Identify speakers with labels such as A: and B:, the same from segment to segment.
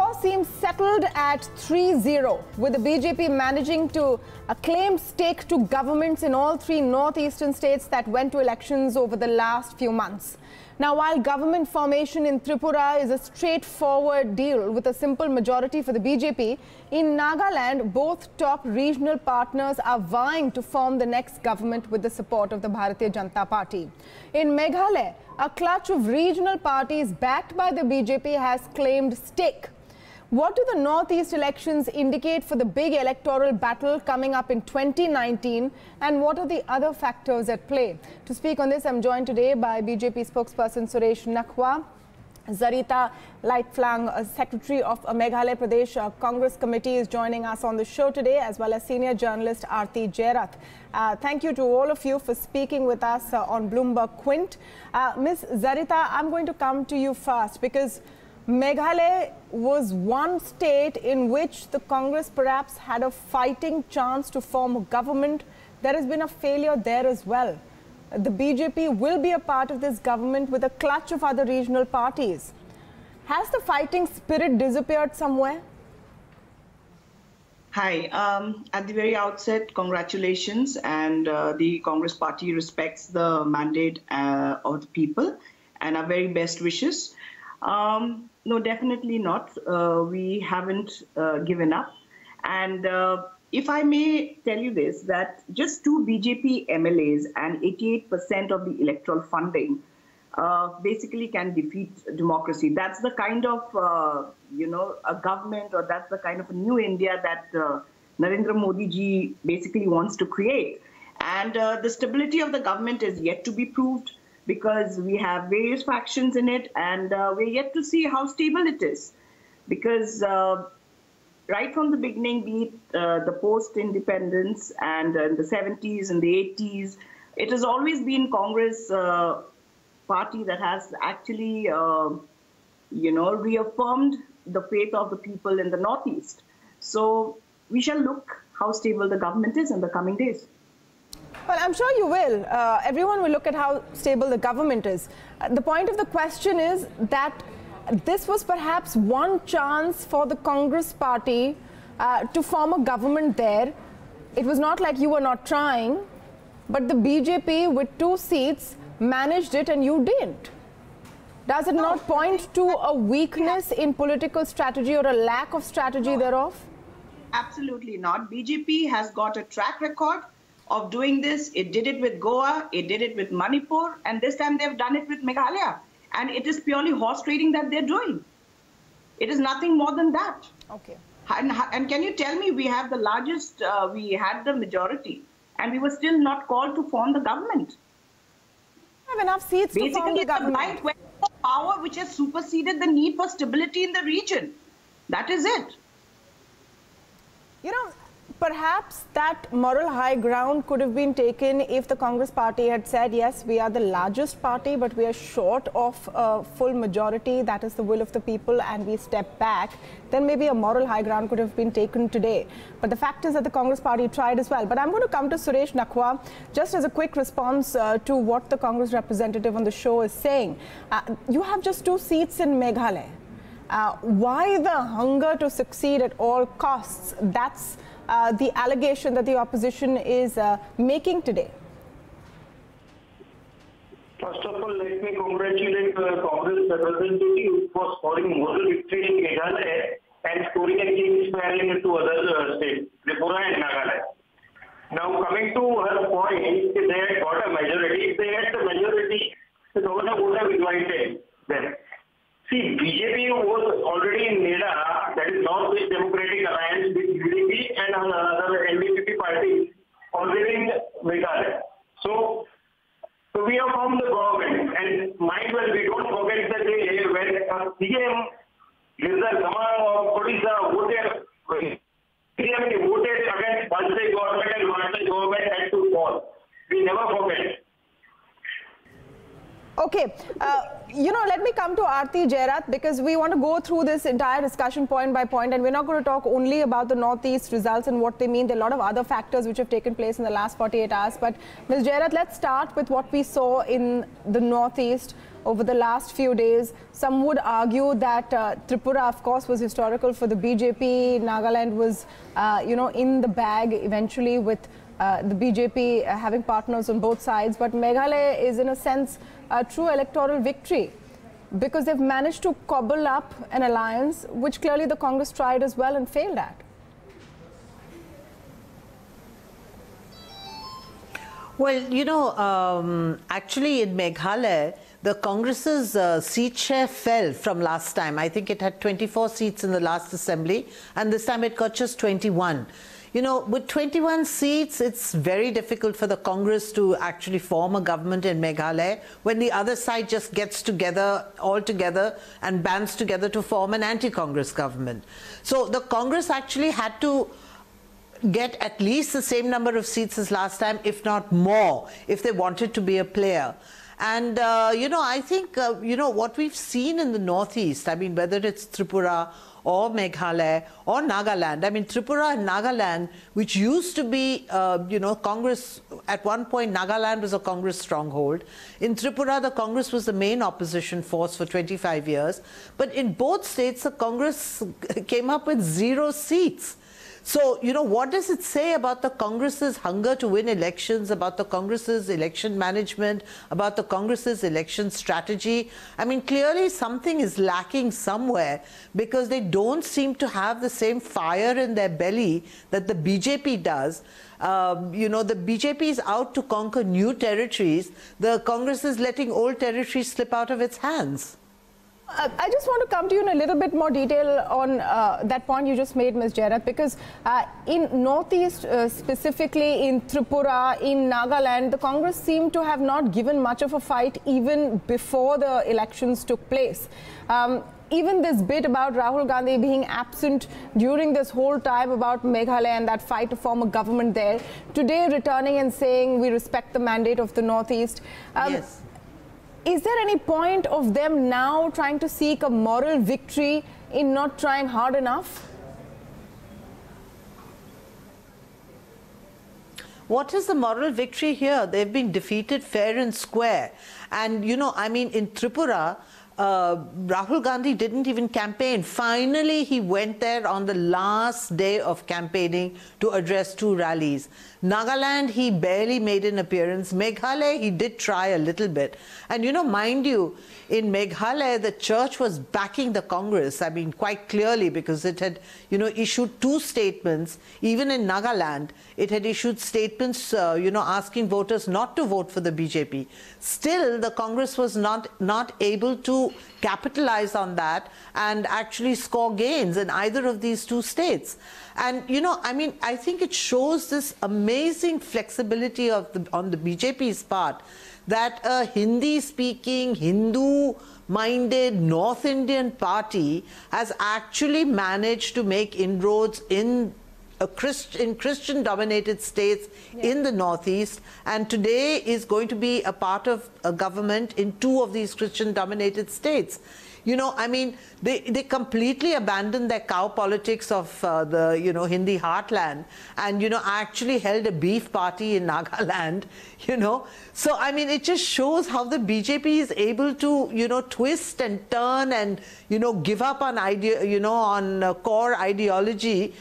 A: score seems settled at 3-0, with the BJP managing to claim stake to governments in all three northeastern states that went to elections over the last few months. Now, while government formation in Tripura is a straightforward deal with a simple majority for the BJP, in Nagaland, both top regional partners are vying to form the next government with the support of the Bharatiya Janata Party. In Meghalaya, a clutch of regional parties backed by the BJP has claimed stake. What do the Northeast elections indicate for the big electoral battle coming up in 2019, and what are the other factors at play? To speak on this, I'm joined today by BJP spokesperson Suresh Nakhwa, Zarita Lightflang, Secretary of Meghalaya Pradesh Congress Committee, is joining us on the show today, as well as senior journalist Aarti Jairath. Thank you to all of you for speaking with us on Bloomberg Quint. Ms. Zarita, I'm going to come to you first because Meghalaya was one state in which the Congress perhaps had a fighting chance to form a government. There has been a failure there as well. The BJP will be a part of this government with a clutch of other regional parties. Has the fighting spirit disappeared somewhere?
B: Hi. At the very outset, congratulations. And the Congress party respects the mandate of the people and our very best wishes. No, definitely not. We haven't given up. And if I may tell you this, that just 2 BJP MLAs and 88% of the electoral funding basically can defeat democracy. That's the kind of, a government, or that's the kind of a new India that Narendra Modi ji basically wants to create. And the stability of the government is yet to be proved, because we have various factions in it, and we're yet to see how stable it is. Because right from the beginning, be it the post-independence and in the 70s and the 80s, it has always been Congress party that has actually, reaffirmed the faith of the people in the Northeast. So we shall look how stable the government is in the coming days.
A: Well, I'm sure you will. Everyone will look at how stable the government is. The point of the question is that this was perhaps one chance for the Congress party to form a government there. It was not like you were not trying, but the BJP with 2 seats managed it and you didn't. Does it not point to a weakness in political strategy or a lack of strategy thereof?
B: Absolutely not. BJP has got a track record of doing this. It did it with Goa, it did it with Manipur, and this time they've done it with Meghalaya. And it is purely horse trading that they're doing. It is nothing more than that.
A: Okay.
B: And can you tell me, we have the largest, we had the majority, and we were still not called to form the government.
A: We have enough seats to form the government.
B: Basically, it's a blind power which has superseded the need for stability in the region. That is it.
A: You know, perhaps that moral high ground could have been taken if the Congress party had said, yes, we are the largest party, but we are short of a full majority. That is the will of the people, and we step back. Then maybe a moral high ground could have been taken today. But the fact is that the Congress party tried as well. But I'm going to come to Suresh Nakhwa just as a quick response to what the Congress representative on the show is saying. You have just 2 seats in Meghalaya. Why the hunger to succeed at all costs? That's the allegation that the opposition is making today.
C: First of all, let me congratulate the Congress representative for scoring moral victory in Meghalaya and scoring a king's squaring to other states, Tripura and Nagaland. Now, coming to her point, they had got a majority. If they had the majority, the governor would have invited them. See, BJP was already in NEDA, that is North-East Democratic Alliance with UDP and other NDPP parties already in Meghalaya. So we have formed the government, and mind well, we don't forget the day when CM Girdhar Gama of Odisha voted against Bajpayee government, and Bajpayee government had to fall. We never forget.
A: Okay, let me come to Aarti Jairat, because we want to go through this entire discussion point by point, and we're not going to talk only about the Northeast results and what they mean. There are a lot of other factors which have taken place in the last 48 hours. But Ms. Jairat, let's start with what we saw in the Northeast over the last few days. Some would argue that Tripura, of course, was historical for the BJP. Nagaland was, in the bag eventually with the BJP having partners on both sides. But Meghalaya is, in a sense, a true electoral victory, because they've managed to cobble up an alliance, which clearly the Congress tried as well and failed at.
D: Well, actually in Meghalaya, the Congress's seat share fell from last time. I think it had 24 seats in the last assembly, and this time it got just 21. With 21 seats, it's very difficult for the Congress to actually form a government in Meghalaya when the other side just gets together, all together, and bands together to form an anti-Congress government. So the Congress actually had to get at least the same number of seats as last time, if not more, if they wanted to be a player. And, I think, what we've seen in the Northeast, I mean, whether it's Tripura or Meghalaya or Nagaland. I mean, Tripura and Nagaland, which used to be, Congress, at one point, Nagaland was a Congress stronghold. In Tripura, the Congress was the main opposition force for 25 years. But in both states, the Congress came up with 0 seats. So, what does it say about the Congress's hunger to win elections, about the Congress's election management, about the Congress's election strategy? I mean, clearly something is lacking somewhere, because they don't seem to have the same fire in their belly that the BJP does. The BJP is out to conquer new territories. The Congress is letting old territories slip out of its hands.
A: I just want to come to you in a little bit more detail on that point you just made, Ms. Jairat, because in Northeast, specifically in Tripura, in Nagaland, the Congress seemed to have not given much of a fight even before the elections took place. Even this bit about Rahul Gandhi being absent during this whole time about Meghalaya and that fight to form a government there, today returning and saying we respect the mandate of the Northeast.
D: Yes.
A: Is there any point of them now trying to seek a moral victory in not trying hard enough?
D: What is the moral victory here? They've been defeated fair and square. And, I mean, in Tripura, Rahul Gandhi didn't even campaign. Finally, he went there on the last day of campaigning to address 2 rallies. Nagaland, he barely made an appearance. Meghalaya, he did try a little bit. And, mind you, in Meghalaya, the church was backing the Congress, I mean, quite clearly, because it had, issued 2 statements. Even in Nagaland, it had issued statements, asking voters not to vote for the BJP. Still, the Congress was not able to capitalize on that and actually score gains in either of these 2 states. And, I think it shows this amazing flexibility on the BJP's part, that a Hindi-speaking, Hindu-minded North Indian party has actually managed to make inroads in Christian-dominated states in the Northeast, and today is going to be a part of a government in 2 of these Christian-dominated states. They completely abandoned their cow politics of the, Hindi heartland, and, actually held a beef party in Nagaland, So, it just shows how the BJP is able to, twist and turn and, give up on core ideology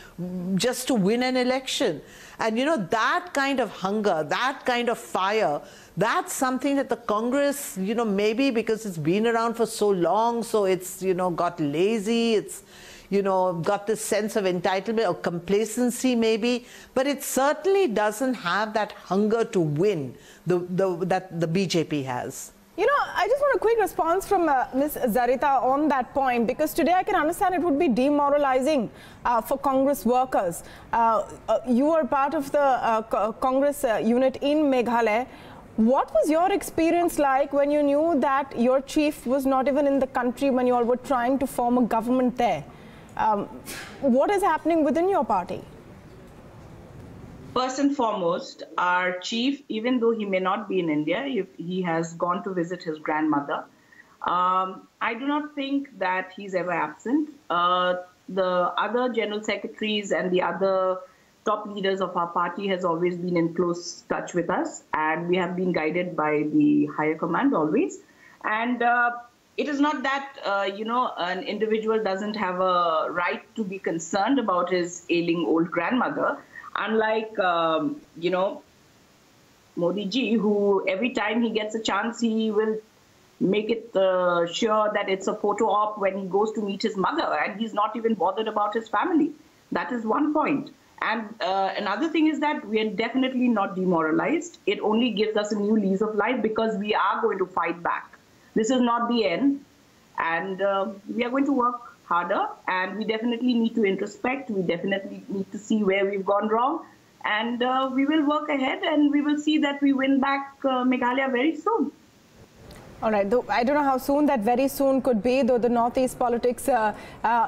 D: just to win an election. And, that kind of hunger, that kind of fire, that's something that the Congress, maybe because it's been around for so long, so it's, got lazy, it's, got this sense of entitlement or complacency maybe, but it certainly doesn't have that hunger to win that the BJP has.
A: I just want a quick response from Ms. Zarita on that point, because today I can understand it would be demoralizing for Congress workers. You were part of the Congress unit in Meghalaya. What was your experience like when you knew that your chief was not even in the country when you all were trying to form a government there? What is happening within your party?
B: First and foremost, our chief, even though he may not be in India, if he has gone to visit his grandmother, I do not think that he's ever absent. The other general secretaries and the other top leaders of our party has always been in close touch with us, and we have been guided by the higher command always. And it is not that, an individual doesn't have a right to be concerned about his ailing old grandmother. Unlike, Modi ji, who every time he gets a chance, he will make it sure that it's a photo op when he goes to meet his mother, and he's not even bothered about his family. That is one point. And another thing is that we are definitely not demoralized. It only gives us a new lease of life because we are going to fight back. This is not the end, and we are going to work harder, and we definitely need to introspect. We definitely need to see where we've gone wrong, and we will work ahead, and we will see that we win back Meghalaya very soon.
A: All right. I don't know how soon that very soon could be, though the Northeast politics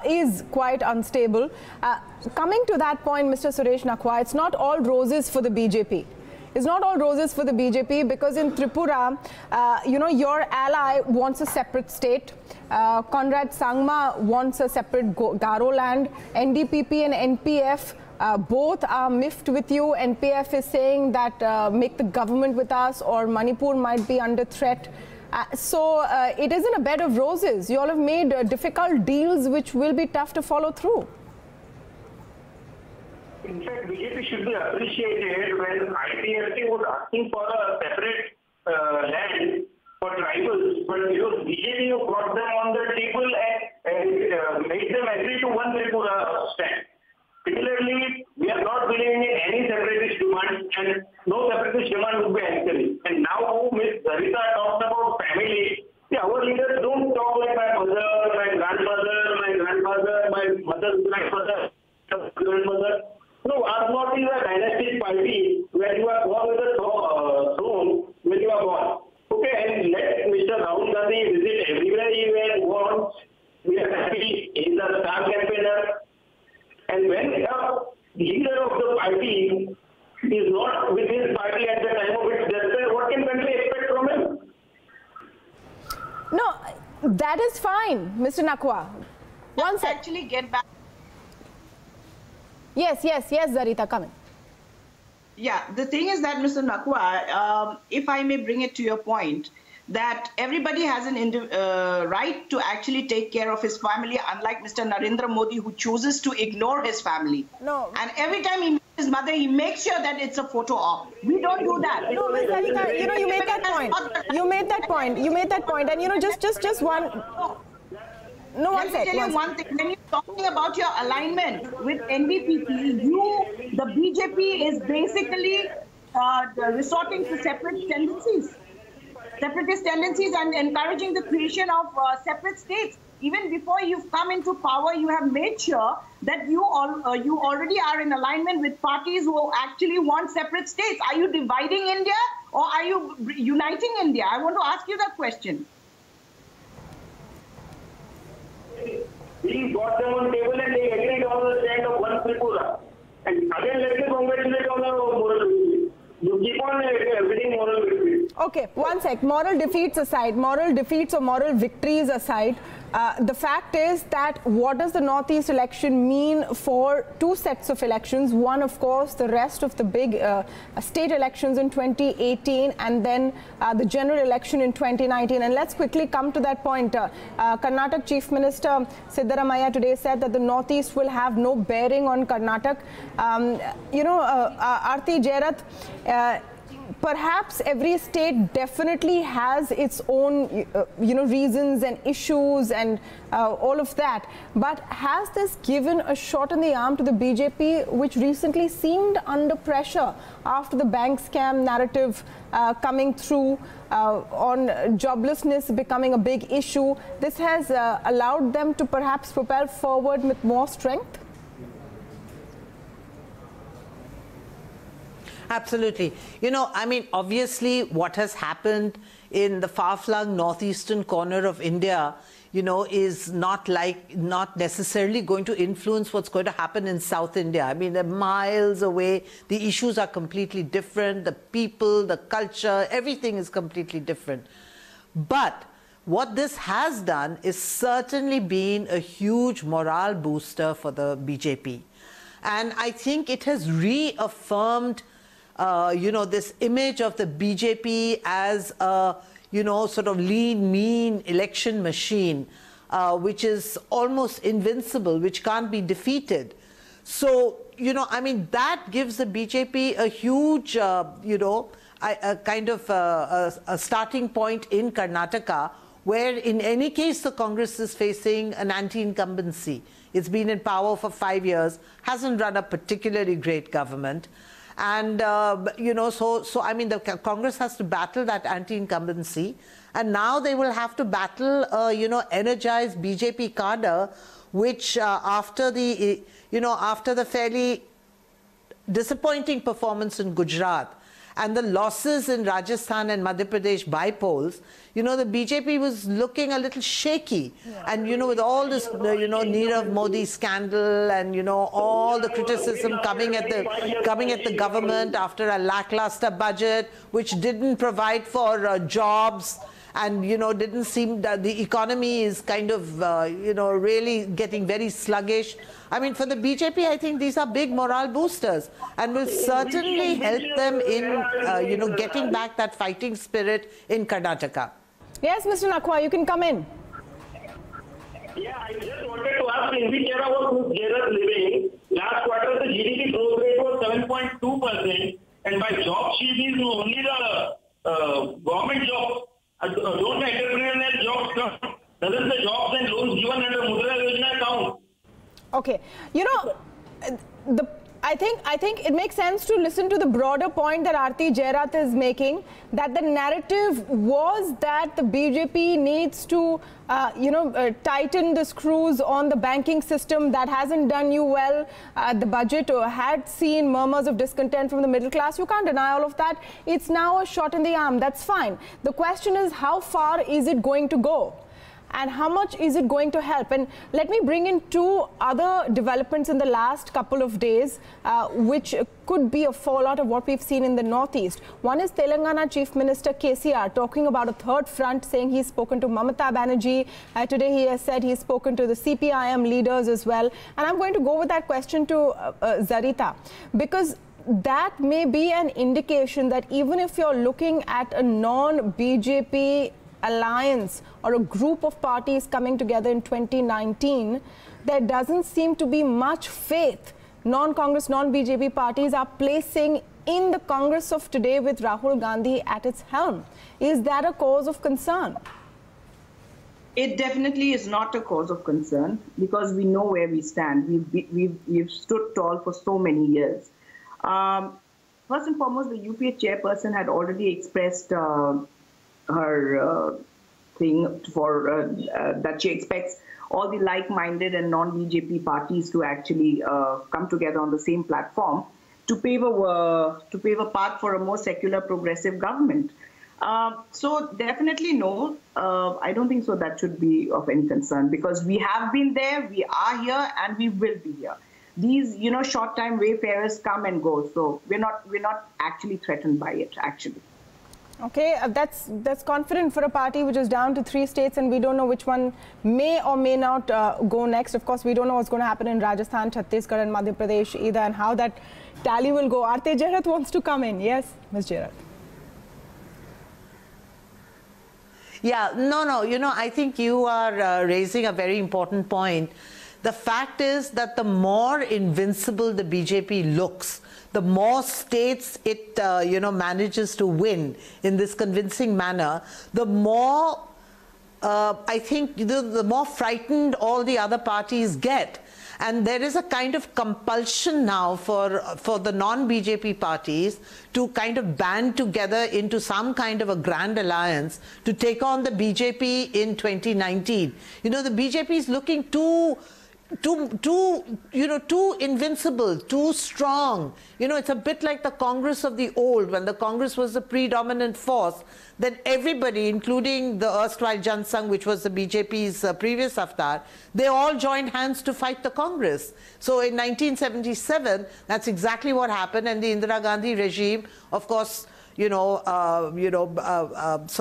A: is quite unstable. Coming to that point, Mr. Suresh Nakwa, it's not all roses for the BJP. It's not all roses for the BJP because in Tripura, your ally wants a separate state. Conrad Sangma wants a separate Garo land. NDPP and NPF both are miffed with you. NPF is saying that make the government with us, or Manipur might be under threat. So it isn't a bed of roses. You all have made difficult deals which will be tough to follow through.
C: In fact, BJP should be appreciated when IPFT was asking for a separate land for tribals, but BJP brought them on the table and made them agree to one Tripura stand. Similarly, we are not believing in any separatist demand, and no separatist demand would be encouraged. And now Ms. Zarita talked about family. See, our leaders don't talk like my mother, my grandfather, my mother's grandmother, grandmother. No, our party is a dynastic party where you are born with a throne when you are born. Okay, and let Mr. Rahul Gandhi visit everywhere he wants. We are happy. He is a star campaigner. And when a leader of the party is not with his party at the time of its death, what can country expect from him?
A: No, that is fine, Mr. Nakwa.
B: Let's actually get back.
A: Yes, Zarita, come in.
B: Yeah, the thing is that, Mr. Nakwa, if I may bring it to your point, that everybody has an right to actually take care of his family, unlike Mr. Narendra Modi, who chooses to ignore his family.
A: No.
B: And every time he meets his mother, he makes sure that it's a photo op. We don't do that.
A: No, Ms. Zarita, you made that point. You made that point. And, just one... No, one
B: Let me tell you one thing. When you're talking about your alignment with NDPP, the BJP is basically resorting to separatist tendencies and encouraging the creation of separate states. Even before you've come into power, you have made sure that you already are in alignment with parties who actually want separate states. Are you dividing India or are you uniting India? I want to ask you that question.
C: We got them on the table and they agreed on the stand of one Tripura. And again, let me congratulate on the moral victory. You keep on winning moral victory.
A: Okay, one sec. Moral defeats aside, moral defeats or moral victories aside, the fact is that what does the Northeast election mean for two sets of elections? One, of course, the rest of the big state elections in 2018 and then the general election in 2019. And let's quickly come to that point. Karnataka Chief Minister Siddaramaiah today said that the Northeast will have no bearing on Karnataka. Aarti Jairath, perhaps every state definitely has its own, reasons and issues and all of that. But has this given a shot in the arm to the BJP, which recently seemed under pressure after the bank scam narrative coming through on joblessness becoming a big issue? This has allowed them to perhaps propel forward with more strength?
D: Absolutely. You know, I mean, obviously what has happened in the far-flung northeastern corner of India, you know, is not necessarily going to influence what's going to happen in South India. I mean, they're miles away. The issues are completely different. The people, the culture, everything is completely different. But what this has done is certainly been a huge morale booster for the BJP. And I think it has reaffirmed, you know, this image of the BJP as a, you know, sort of lean, mean election machine, which is almost invincible, which can't be defeated. So, you know, I mean, that gives the BJP a huge, you know, a kind of a starting point in Karnataka, where in any case the Congress is facing an anti-incumbency. It's been in power for 5 years, hasn't run a particularly great government. And, you know, so I mean, the Congress has to battle that anti-incumbency. And now they will have to battle, you know, energized BJP cadre, which after the, you know, after the fairly disappointing performance in Gujarat and the losses in Rajasthan and Madhya Pradesh by polls, you know, the BJP was looking a little shaky. Yeah. And, you know, with all this, you know, Nirav Modi scandal and, you know, all the criticism coming at the government after a lackluster budget, which didn't provide for jobs, and, you know, didn't seem that the economy is kind of, you know, really getting very sluggish. I mean, for the BJP, I think these are big morale boosters and will certainly help them in, you know, getting back that fighting spirit in Karnataka.
A: Yes, Mr. Nakwa, you can come in.
C: Yeah, I just wanted to ask, in which era was Gujarat living? Last quarter, the GDP growth rate was 7.2%, and by job she means only the government jobs. Don't the entrepreneurial jobs count? Doesn't the jobs and loans given under Mudra Yojana count?
A: Okay, you know, I think it makes sense to listen to the broader point that Aarti Jairath is making, that the narrative was that the BJP needs to, you know, tighten the screws on the banking system. That hasn't done you well. The budget had seen murmurs of discontent from the middle class. You can't deny all of that. It's now a shot in the arm. That's fine. The question is, how far is it going to go? And how much is it going to help? And let me bring in two other developments in the last couple of days, which could be a fallout of what we've seen in the Northeast. One is Telangana Chief Minister KCR talking about a third front, saying he's spoken to Mamata Banerjee. Today he has said he's spoken to the CPIM leaders as well. And I'm going to go with that question to Zarita, because that may be an indication that even if you're looking at a non-BJP alliance or a group of parties coming together in 2019, there doesn't seem to be much faith non-Congress, non-BJP parties are placing in the Congress of today with Rahul Gandhi at its helm. Is that a cause of concern?
B: It definitely is not a cause of concern, because we know where we stand. We've stood tall for so many years. First and foremost, the UPA chairperson had already expressed her thing for that she expects all the like-minded and non-BJP parties to actually come together on the same platform to pave a path for a more secular, progressive government. So definitely no, I don't think so that should be of any concern, because we have been there, we are here, and we will be here. These, you know, short-time wayfarers come and go, so we're not actually threatened by it, actually.
A: Okay, that's confident for a party which is down to 3 states, and we don't know which one may or may not go next. Of course, we don't know what's going to happen in Rajasthan, Chhattisgarh and Madhya Pradesh either, and how that tally will go. Aarti Jairath wants to come in. Yes, Ms. Jairath.
D: Yeah, no, you know, I think you are raising a very important point. The fact is that the more invincible the BJP looks, the more states it, you know, manages to win in this convincing manner, the more, I think, the more frightened all the other parties get. And there is a kind of compulsion now for the non-BJP parties to kind of band together into some kind of a grand alliance to take on the BJP in 2019. You know, the BJP is looking too too invincible, too strong. It's a bit like the Congress of the old, when the Congress was the predominant force. Then everybody, including the erstwhile Jan Sangh, which was the BJP's previous avatar, they all joined hands to fight the Congress. So in 1977, that's exactly what happened, and the Indira Gandhi regime, of course, sort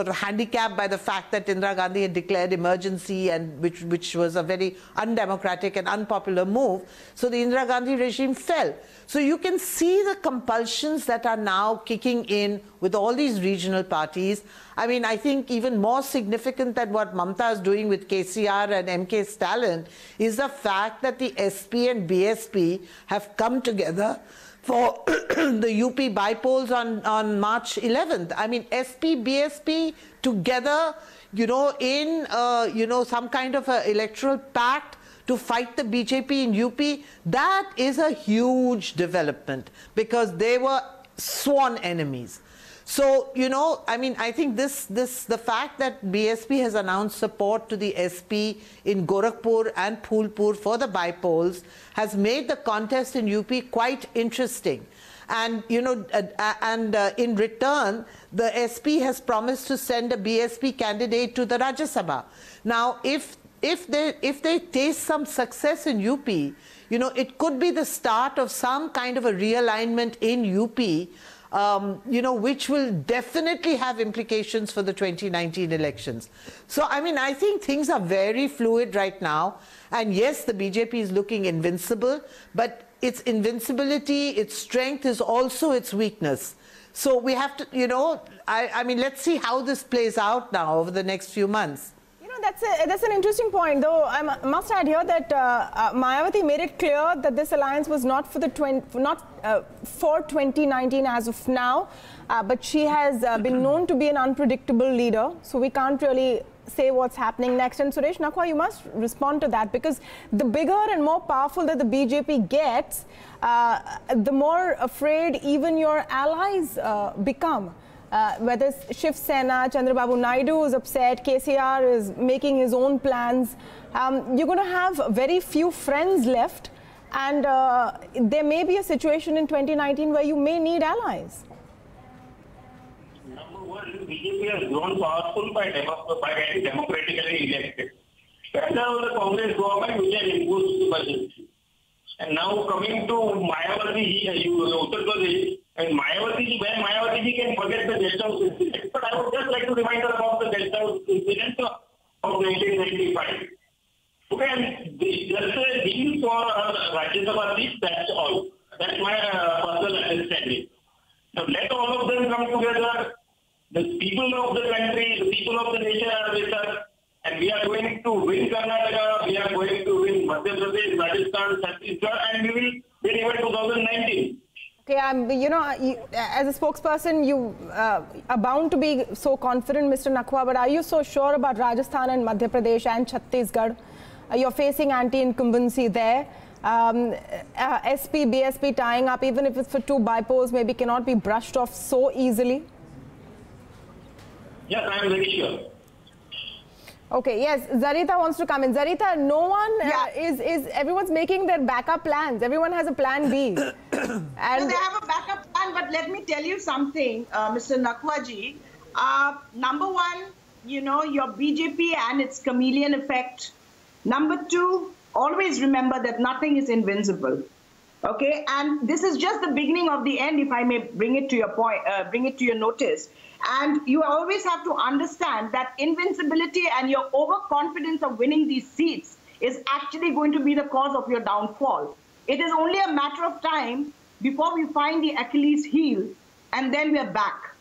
D: of handicapped by the fact that Indira Gandhi had declared emergency, and which was a very undemocratic and unpopular move. So the Indira Gandhi regime fell. So you can see the compulsions that are now kicking in with all these regional parties. I mean, I think even more significant than what Mamata is doing with KCR and MK Stalin is the fact that the SP and BSP have come together for the UP bypolls on March 11th. I mean, SP, BSP together, in, some kind of an electoral pact to fight the BJP in UP, that is a huge development because they were sworn enemies. So, I mean, I think the fact that BSP has announced support to the SP in Gorakhpur and Phulpur for the bypolls has made the contest in UP quite interesting. And, in return, the SP has promised to send a BSP candidate to the Rajya Sabha. Now, if they taste some success in UP, it could be the start of some kind of a realignment in UP, which will definitely have implications for the 2019 elections. So, I mean, I think things are very fluid right now. And yes, the BJP is looking invincible, but its invincibility, its strength is also its weakness. So we have to, I mean, let's see how this plays out now over the next few months.
A: That's an interesting point, though. I must add here that Mayawati made it clear that this alliance was not for for 2019 as of now, but she has been known to be an unpredictable leader, so we can't really say what's happening next. And Suresh Nakwa, you must respond to that, because the bigger and more powerful that the BJP gets, the more afraid even your allies become. Whether Shiv Sena, Chandrababu Naidu is upset, KCR is making his own plans, you're going to have very few friends left, and there may be a situation in 2019 where you may need allies.
C: Number one, BJP has grown powerful by getting democratically elected. That was the Congress government which has imposed the budget. And now coming to Mayawati, Uttar Pradesh, and Mayawati, when Mayawati can forget the guest house incident. But I would just like to remind her about the guest house incident of 1995. Okay, and just a deal for Rajya Sabha seat, that's all. That's my personal understanding. Now let all of them come together. The people of the country, the people of the nation are with us. And we are going to win Karnataka, we are going to win Madhya Pradesh, Rajasthan, Chhattisgarh, and we will win even 2019.
A: Okay, as a spokesperson, you are bound to be so confident, Mr. Nakwa, but are you so sure about Rajasthan and Madhya Pradesh and Chhattisgarh? You're facing anti-incumbency there. SP, BSP tying up, even if it's for two bypolls, maybe cannot be brushed off so easily?
C: Yes, I am very sure.
A: Okay, yes, Zarita wants to come in. Zarita, no one everyone's making their backup plans. Everyone has a plan B.
B: And they have a backup plan, but let me tell you something, Mr. Nakwaji. Number one, your BJP and its chameleon effect. Number two, always remember that nothing is invincible. Okay, and this is just the beginning of the end, if I may bring it to your point, bring it to your notice. And you always have to understand that invincibility and your overconfidence of winning these seats is actually going to be the cause of your downfall. It is only a matter of time before we find the Achilles heel, and then we're back.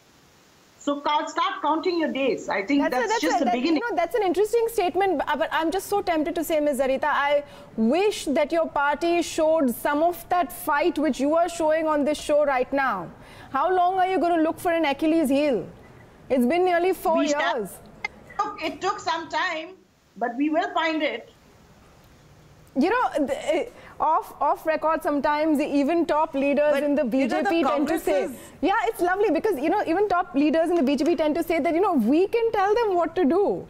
B: So start counting your days. I think that's just the beginning.
A: That's an interesting statement, but I'm just so tempted to say, Ms. Zarita, I wish that your party showed some of that fight which you are showing on this show right now. How long are you going to look for an Achilles heel? It's been nearly 4 years.
B: It took some time, but we will find it.
A: Off record, sometimes even top leaders in the BJP tend to say, yeah, it's lovely because, even top leaders in the BJP tend to say that, we can tell them what to do.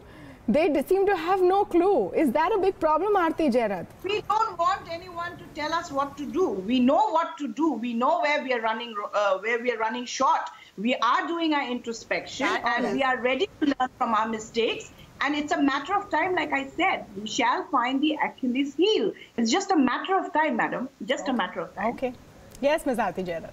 A: they seem to have no clue. Is that a big problem, Aarti Jairath?
B: We don't want anyone to tell us what to do. We know what to do. We know where we are running short. We are doing our introspection and we are ready to learn from our mistakes. And it's a matter of time, like I said. We shall find the Achilles heel. It's just a matter of time, madam. Just a matter of time.
A: Okay. Yes, Ms. Aarti Jairath.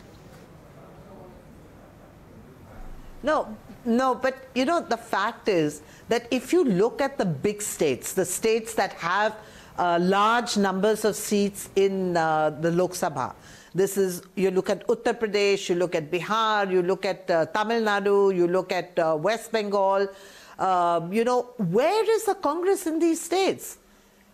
D: No, but you know, the fact is that if you look at the big states, the states that have large numbers of seats in the Lok Sabha, you look at Uttar Pradesh, you look at Bihar, you look at Tamil Nadu, you look at West Bengal, you know, where is the Congress in these states?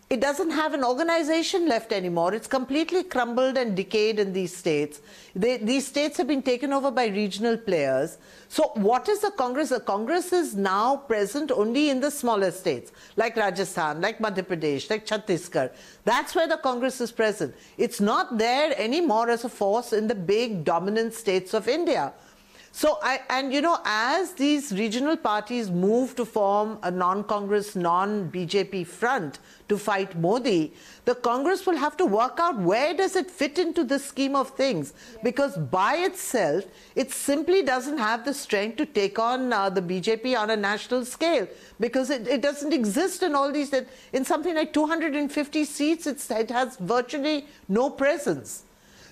D: It doesn't have an organization left anymore. It's completely crumbled and decayed in these states. These states have been taken over by regional players. So what is the Congress? The Congress is now present only in the smaller states, like Rajasthan, like Madhya Pradesh, like Chhattisgarh. That's where the Congress is present. It's not there anymore as a force in the big dominant states of India. So, and you know, as these regional parties move to form a non-Congress, non-BJP front to fight Modi, the Congress will have to work out where does it fit into this scheme of things. Because by itself, it simply doesn't have the strength to take on the BJP on a national scale. Because it doesn't exist in all these, in something like 250 seats, it has virtually no presence.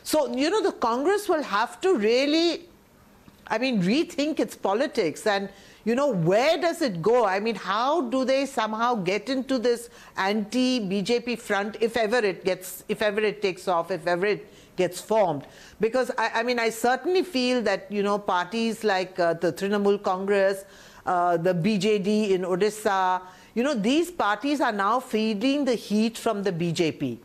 D: So, you know, the Congress will have to really, I mean, rethink its politics and, you know, where does it go? I mean, how do they somehow get into this anti-BJP front if ever it takes off, if ever it gets formed? Because, I mean, I certainly feel that, you know, parties like the Trinamool Congress, the BJD in Odisha, you know, these parties are now feeling the heat from the BJP.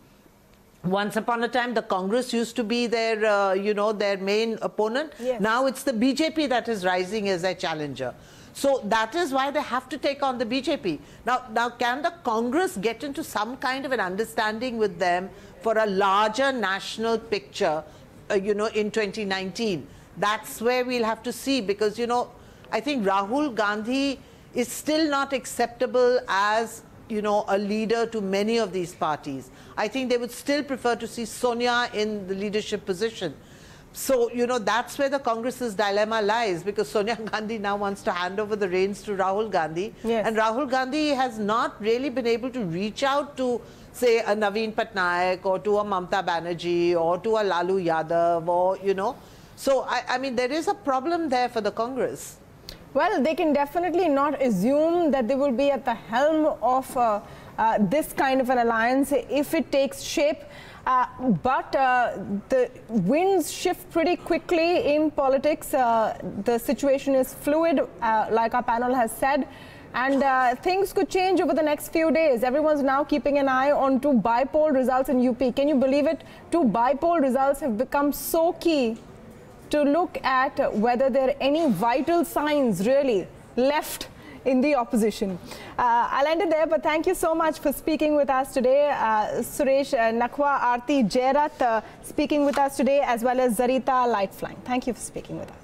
D: Once upon a time, the Congress used to be their, you know, their main opponent.
A: Yes.
D: Now it's the BJP that is rising as their challenger. So that is why they have to take on the BJP. Now, can the Congress get into some kind of an understanding with them for a larger national picture, you know, in 2019? That's where we'll have to see, because, you know, I think Rahul Gandhi is still not acceptable as, you know, a leader to many of these parties. I think they would still prefer to see Sonia in the leadership position. So, you know, that's where the Congress's dilemma lies, because Sonia Gandhi now wants to hand over the reins to Rahul Gandhi.
A: Yes.
D: And Rahul Gandhi has not really been able to reach out to, say, a Naveen Patnaik or to a Mamata Banerjee or to a Lalu Yadav or, you know. So, I mean, there is a problem there for the Congress.
A: Well, they can definitely not assume that they will be at the helm of this kind of an alliance if it takes shape. But the winds shift pretty quickly in politics. The situation is fluid, like our panel has said. And things could change over the next few days. Everyone's now keeping an eye on two by-poll results in UP. Can you believe it? Two by-poll results have become so key to look at whether there are any vital signs really left in the opposition. I'll end it there, but thank you so much for speaking with us today. Suresh Nakwa, Aarti Jairath speaking with us today, as well as Zarita Lightflying. Thank you for speaking with us.